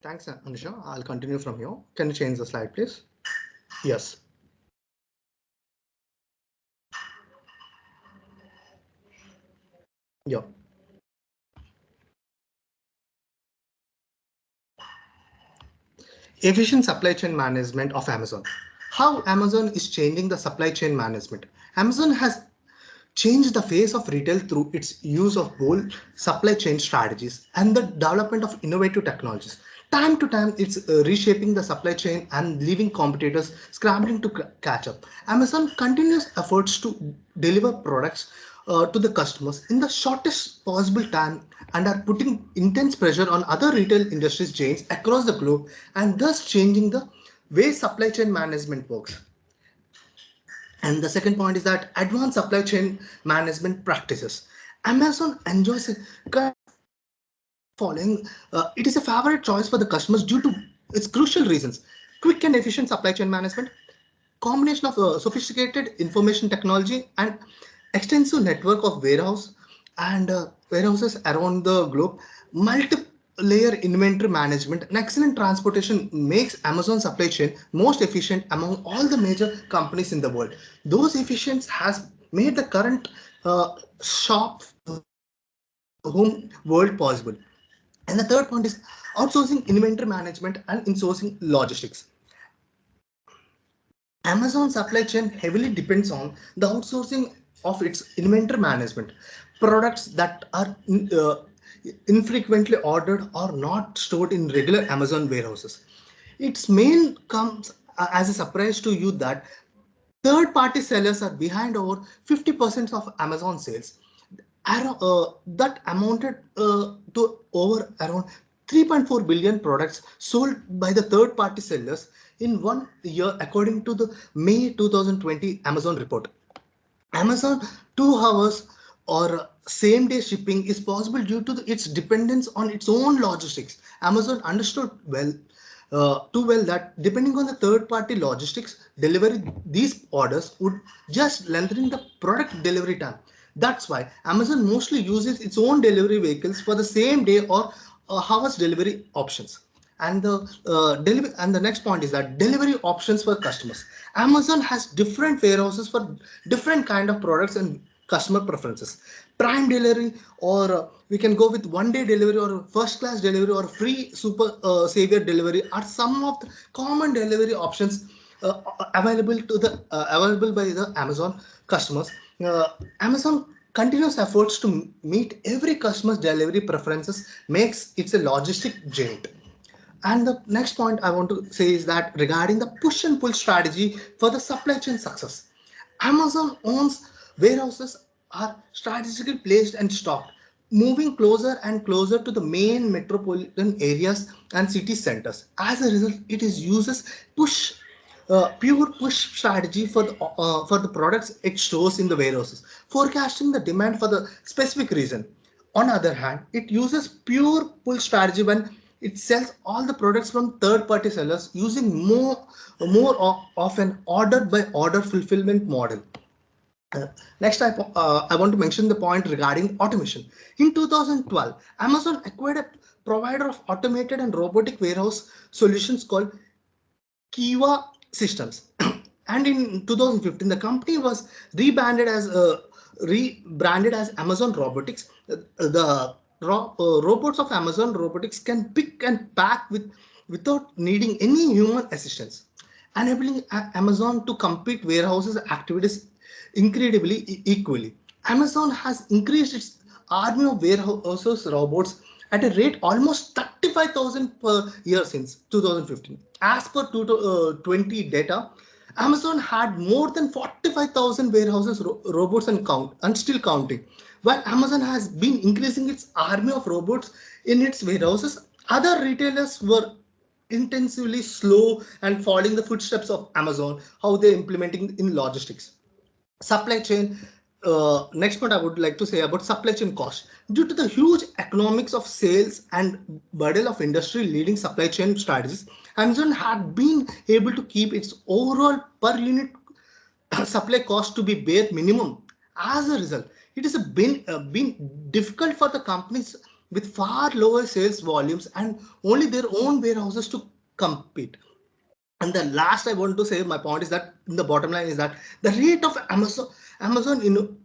Thanks, Anusha. I'll continue from here. Can you change the slide, please? Yes. Yeah. Efficient supply chain management of Amazon. How Amazon is changing the supply chain management. Amazon has changed the face of retail through its use of bold supply chain strategies and the development of innovative technologies. Time to time, it's reshaping the supply chain and leaving competitors scrambling to catch up. Amazon continues efforts to deliver products to the customers in the shortest possible time and are putting intense pressure on other retail industries chains across the globe and thus changing the way supply chain management works. And the second point is that advanced supply chain management practices. Amazon enjoys a following. It is a favorite choice for the customers due to its crucial reasons: quick and efficient supply chain management, combination of sophisticated information technology, and extensive network of warehouses around the globe, multi-layer inventory management, and excellent transportation makes Amazon supply chain most efficient among all the major companies in the world. Those efficiencies has made the current shop home world possible. And the third point is outsourcing inventory management and insourcing logistics. Amazon supply chain heavily depends on the outsourcing of its inventory management. Products that are infrequently ordered or not stored in regular Amazon warehouses. Its main comes as a surprise to you that third-party sellers are behind over 50% of Amazon sales. That amounted to over around 3.4 billion products sold by the third-party sellers in 1 year, according to the May 2020 Amazon report. Amazon 2 hours or same day shipping is possible due to its dependence on its own logistics. Amazon understood too well that depending on the third party logistics delivery, these orders would just lengthen the product delivery time. That's why Amazon mostly uses its own delivery vehicles for the same day or hours delivery options. And the next point is that delivery options for customers. Amazon has different warehouses for different kind of products and customer preferences. Prime delivery, or we can go with 1 day delivery, or first class delivery, or free super savior delivery are some of the common delivery options available by the Amazon customers. Amazon continuous efforts to meet every customer's delivery preferences makes it a logistic giant. And the next point I want to say is that regarding the push and pull strategy for the supply chain success, Amazon owns warehouses are strategically placed and stocked, moving closer and closer to the main metropolitan areas and city centers. As a result, it is uses pure push strategy for the products it stores in the warehouses, forecasting the demand for the specific reason. On the other hand, it uses pure pull strategy when it sells all the products from third-party sellers using of an order-by-order fulfillment model. Next, I want to mention the point regarding automation. In 2012, Amazon acquired a provider of automated and robotic warehouse solutions called Kiva Systems. And in 2015, the company was rebranded as Amazon Robotics. The robots of Amazon Robotics can pick and pack without needing any human assistance, enabling Amazon to complete warehouses activities incredibly equally. Amazon has increased its army of warehouses robots at a rate almost 35,000 per year since 2015. As per 2020 data, Amazon had more than 45,000 warehouses robots and still counting. While Amazon has been increasing its army of robots in its warehouses, other retailers were intensively slow and following the footsteps of Amazon, how they're implementing in logistics. Supply chain. Next point I would like to say about supply chain cost. Due to the huge economics of sales and burden of industry leading supply chain strategies, Amazon had been able to keep its overall per unit supply cost to be bare minimum. As a result, it has been difficult for the companies with far lower sales volumes and only their own warehouses to compete. And the last I want to say, my point is that in the bottom line is that the rate of Amazon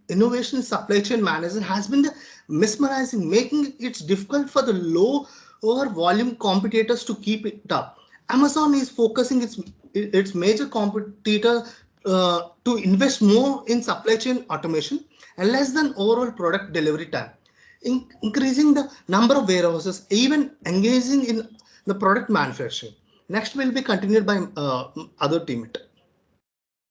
innovation supply chain management has been the mesmerizing, making it difficult for the low or volume competitors to keep it up. Amazon is focusing its major competitor to invest more in supply chain automation and less than overall product delivery time, increasing the number of warehouses, even engaging in the product manufacturing. Next will be continued by other teammate.